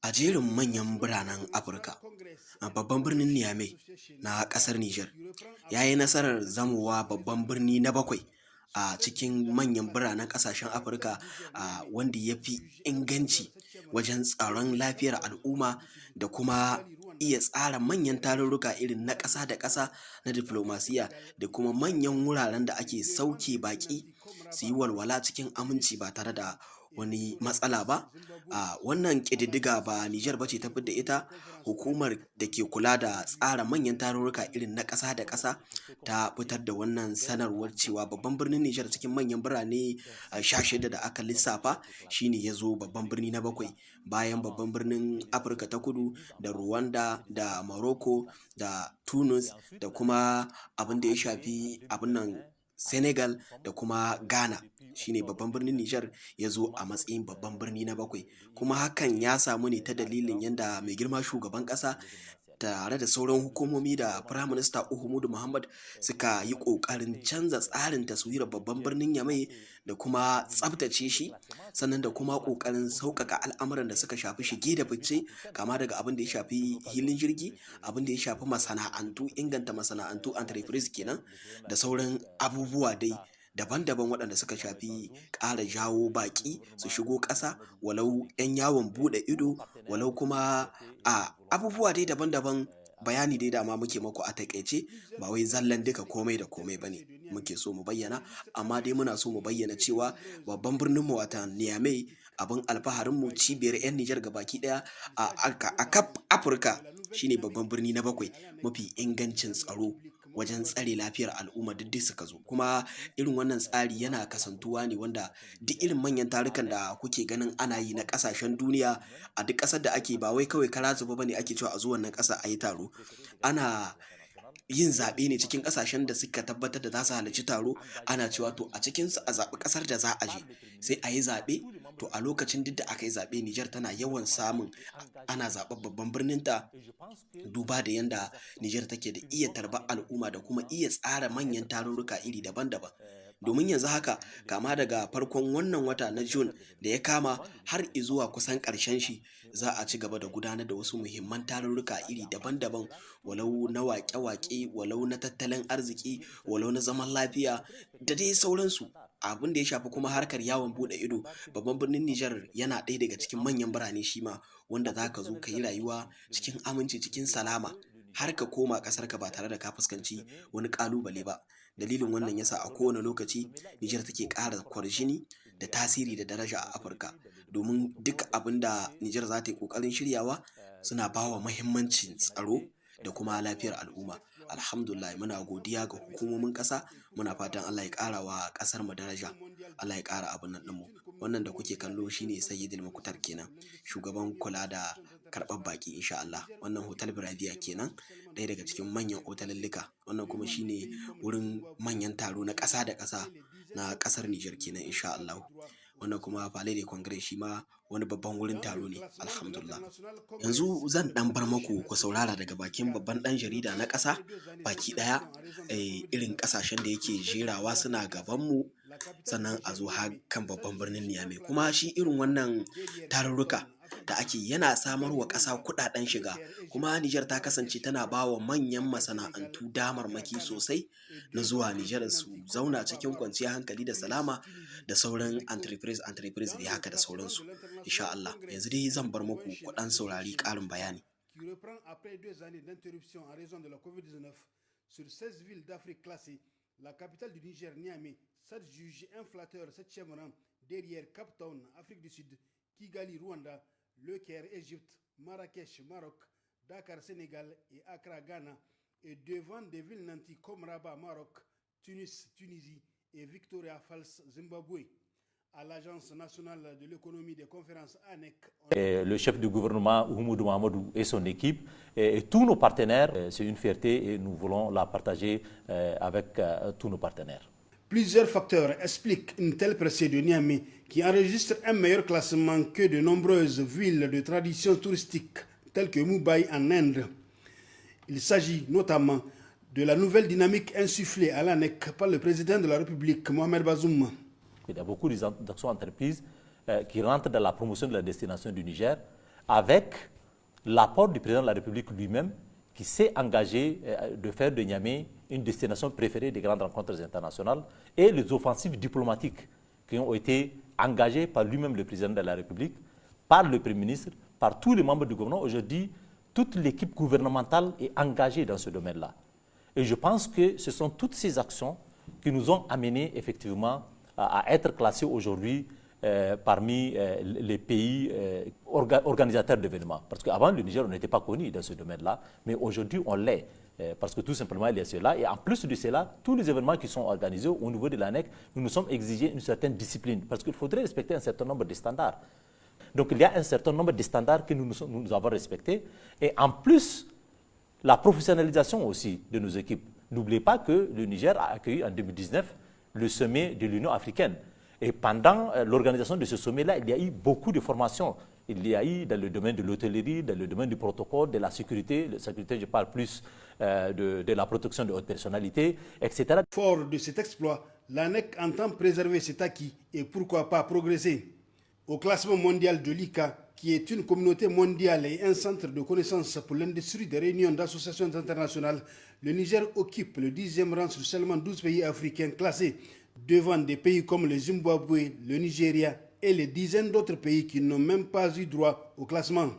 A jerin manyan biranen Afirka, babban birnin Niamey na ƙasar Nijar ya yi nasarar zamowa babban birni na bakwai a cikin manyan biranen ƙasashen Afirka, wanda ya fi inganci wajen tsaron lafiyar al'umma da kuma iya tsara manyan tarurruka irin na ƙasa da ƙasa na diflomasiya da kuma manyan wuraren da ake sauke baƙi su yi walwala cikin aminci ba tare da wani matsala ba. Wannan ƙididdiga ba Nijar ba ce ta da ita. Hukumar da ke kula da tsara manyan tarurruka irin na ƙasa da ƙasa ta fitar da wannan sanarwar cewa babban birnin Nijar cikin manyan birane 16 da aka lissafa shine ya zo babban birni na bakwai, bayan babban birnin Afirka ta kudu da Rwanda da Morocco da Tunis da kuma abin da ya shafi abin nan Senegal da kuma Ghana. Shine babban birnin Nijar ya zo a matsayin babban birni na bakwai, kuma hakan ya samu ne ta dalilin yadda mai girma shugaban ƙasa tare da sauran hukumomi da firaminista Uhumudu Muhammad suka yi ƙoƙarin canza tsarin taswirar babban birnin Yamai da kuma tsabtace shi, sannan da kuma ƙoƙarin sauƙaƙa al'amuran da suka shafi shige da fice, kama daga abin da ya shafi hilin jirgi, abin da ya shafi masana'antu, inganta masana'antu entreprise kenan, da sauran abubuwa dai daban-daban waɗanda suka shafi ƙara jawo baƙi su shigo ƙasa, walau 'yan yawon buɗe ido, walau kuma abubuwa dai daban-daban. Bayani dai dama muke maku a taƙaice, ba wai zallan duka komai da komai ba ne muke so mu bayyana, amma dai muna so mu bayyana cewa babban birnin mu wata Niamey abin alfaharin mu, cibiyar 'yan Nijar baki ɗaya a kaf Afirka, shine babban birni na bakwai mafi ingancin tsaro wajen tsare lafiyar al'umma duk suka zo. Kuma irin wannan tsari yana kasantuwa ne wanda duk irin manyan tarukan da kuke ganin ana yi na ƙasashen duniya, a duk ƙasar da ake, ba wai kawai kara zuba bane ake cewa a zo wannan ƙasa a yi taro. Ana yin zaɓe ne cikin ƙasashen da suka tabbatar da za su halarci taro, ana cewa to a cikinsu a zaɓi ƙasar da za a je, sai a yi zaɓe. To a lokacin duk da aka yi zaɓe, Nijar tana yawan samun ana zaɓen babban birninta, duba da yanda Nijar take da iya tarbar al'umma da kuma iya tsara manyan tarurruka iri daban-daban. Domin yanzu haka, kama daga farkon wannan wata na Jun da ya kama har zuwa kusan ƙarshen shi, za a ci gaba da gudanar da wasu muhimman tarurruka iri daban-daban, walau na waƙe-waƙe, walau na tattalin arziki, walau na zaman lafiya da dai sauransu. Abin da ya shafi kuma harkar yawon buɗe ido, babban birnin Nijar yana ɗaya daga cikin manyan birane shi ma, wanda za ka zo ka yi rayuwa cikin aminci, cikin salama, har ka koma ƙasarka ba tare da ka fuskanci wani ƙalubale ba. Dalilin wannan yasa a kowane lokaci Nijar take ƙara kwarjini da tasiri da daraja a Afirka, domin duk abin da Nijar za ta yi ƙoƙarin shiryawa suna ba wa muhimmancin tsaro da kuma lafiyar al'umma. Alhamdulillah, muna godiya ga hukumomin ƙasa, muna fatan Allah ya ƙara wa ƙasar mu daraja, Allah ya ƙara abin nan ɗinmu. Wannan da kuke kallo shine Sayyidul Mukhtar kenan, shugaban kula da karɓar baƙi insha Allah. Wannan Hotel Bravia kenan, ɗaya daga cikin manyan otalallika. Wannan kuma shine wurin manyan taro na ƙasa da ƙasa na ƙasar Nijar kenan insha Allah. Wannan kuma Palais de Congrès shi ma wani babban wurin taro ne, alhamdulillah. Yanzu zan ɗan bar maku ku saurara daga bakin babban ɗan jarida na ƙasa baki ɗaya, irin ƙasashen da yake jerawa suna gabanmu, sannan a zo har kan babban birnin Niamey. Kuma shi irin wannan tarurruka da ake yana samar wa ƙasa kuɗaɗen shiga, kuma Nijar ta kasance tana ba wa manyan masana'antu damarmaki sosai na zuwa Nijar su zauna cikin kwanciyar hankali da salama, da sauran entreprise da haka da sauransu insha Allah. Yanzu dai zan bar muku ku ɗan saurari ƙarin bayani. La capitale du Niger, Niamey, s'adjuge un flatteur 7e rang derrière Cape Town, Afrique du Sud, Kigali, Rwanda, Le Caire, Égypte, Marrakech, Maroc, Dakar, Sénégal et Accra, Ghana, et devant des villes nantis comme Rabat, Maroc, Tunis, Tunisie et Victoria Falls, Zimbabwe. À l'Agence nationale de l'économie des conférences ANEC. Le chef du gouvernement, Oumoudou Mahamadou, et son équipe, et tous nos partenaires, c'est une fierté et nous voulons la partager avec tous nos partenaires. Plusieurs facteurs expliquent une telle percée de Niamey, qui enregistre un meilleur classement que de nombreuses villes de tradition touristique, telles que Mumbai en Inde. Il s'agit notamment de la nouvelle dynamique insufflée à l'ANEC par le président de la République, Mohamed Bazoum. Il y a beaucoup d'actions entreprises qui rentrent dans la promotion de la destination du Niger avec l'apport du président de la République lui-même, qui s'est engagé de faire de Niamey une destination préférée des grandes rencontres internationales, et les offensives diplomatiques qui ont été engagées par lui-même le président de la République, par le Premier ministre, par tous les membres du gouvernement. Aujourd'hui, toute l'équipe gouvernementale est engagée dans ce domaine-là. Et je pense que ce sont toutes ces actions qui nous ont amenés effectivement à être classés aujourd'hui parmi les pays organisateurs d'événements. Parce qu'avant, le Niger, on n'était pas connu dans ce domaine-là, mais aujourd'hui, on l'est. Parce que tout simplement, il y a cela. Et en plus de cela, tous les événements qui sont organisés au niveau de l'ANEC, nous nous sommes exigés une certaine discipline. Parce qu'il faudrait respecter un certain nombre de standards. Donc, il y a un certain nombre de standards que nous avons respectés. Et en plus, la professionnalisation aussi de nos équipes. N'oubliez pas que le Niger a accueilli en 2019 le sommet de l'Union africaine. Et pendant l'organisation de ce sommet-là, il y a eu beaucoup de formations. Il y a eu dans le domaine de l'hôtellerie, dans le domaine du protocole, de la sécurité. La sécurité, je parle plus de la protection de haute personnalité, etc. Fort de cet exploit, l'ANEC entend préserver cet acquis et pourquoi pas progresser. Au classement mondial de l'ICA, qui est une communauté mondiale et un centre de connaissances pour l'industrie des réunions d'associations internationales, le Niger occupe le 10e rang sur seulement 12 pays africains classés, devant des pays comme le Zimbabwe, le Nigeria et les dizaines d'autres pays qui n'ont même pas eu droit au classement.